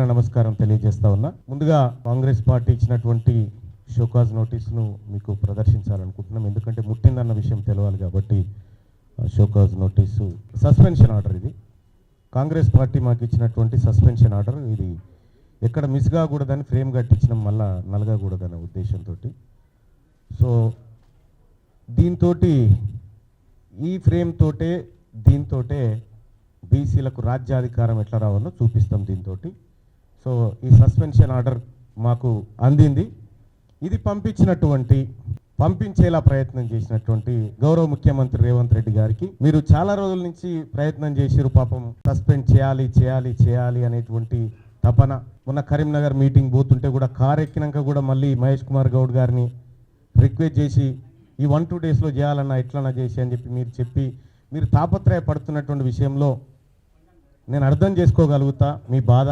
నమస్కారం తెలియజేస్తా ఉన్నా. ముందుగా కాంగ్రెస్ పార్టీ ఇచ్చినటువంటి షోకాజ్ నోటీసును మీకు ప్రదర్శించాలనుకుంటున్నాం. ఎందుకంటే ముట్టిందన్న విషయం తెలవాలి కాబట్టి షోకాజ్ నోటీసు సస్పెన్షన్ ఆర్డర్. ఇది కాంగ్రెస్ పార్టీ మాకు ఇచ్చినటువంటి సస్పెన్షన్ ఆర్డర్. ఇది ఎక్కడ మిస్ కాకూడదని ఫ్రేమ్ కట్టించడం, మళ్ళా నలగకూడదనే ఉద్దేశంతో. సో దీంతో ఈ ఫ్రేమ్ తోటే దీంతోటే బీసీలకు రాజ్యాధికారం ఎట్లా రావాలో చూపిస్తాం దీంతో. సో ఈ సస్పెన్షన్ ఆర్డర్ మాకు అందింది. ఇది పంపించేలా ప్రయత్నం చేసినటువంటి గౌరవ ముఖ్యమంత్రి రేవంత్ రెడ్డి గారికి మీరు చాలా రోజుల నుంచి ప్రయత్నం చేసిరు. పాపం సస్పెండ్ చేయాలి చేయాలి చేయాలి అనేటువంటి తపన. మొన్న కరీంనగర్ మీటింగ్ పోతుంటే కూడా కారు ఎక్కినాక కూడా మళ్ళీ మహేష్ కుమార్ గౌడ్ గారిని రిక్వెస్ట్ చేసి ఈ 1-2 డేస్లో చేయాలన్నా ఎట్లన్నా చేసి అని చెప్పి మీరు తాపత్రయపడుతున్నటువంటి విషయంలో నేను అర్థం చేసుకోగలుగుతా మీ బాధ.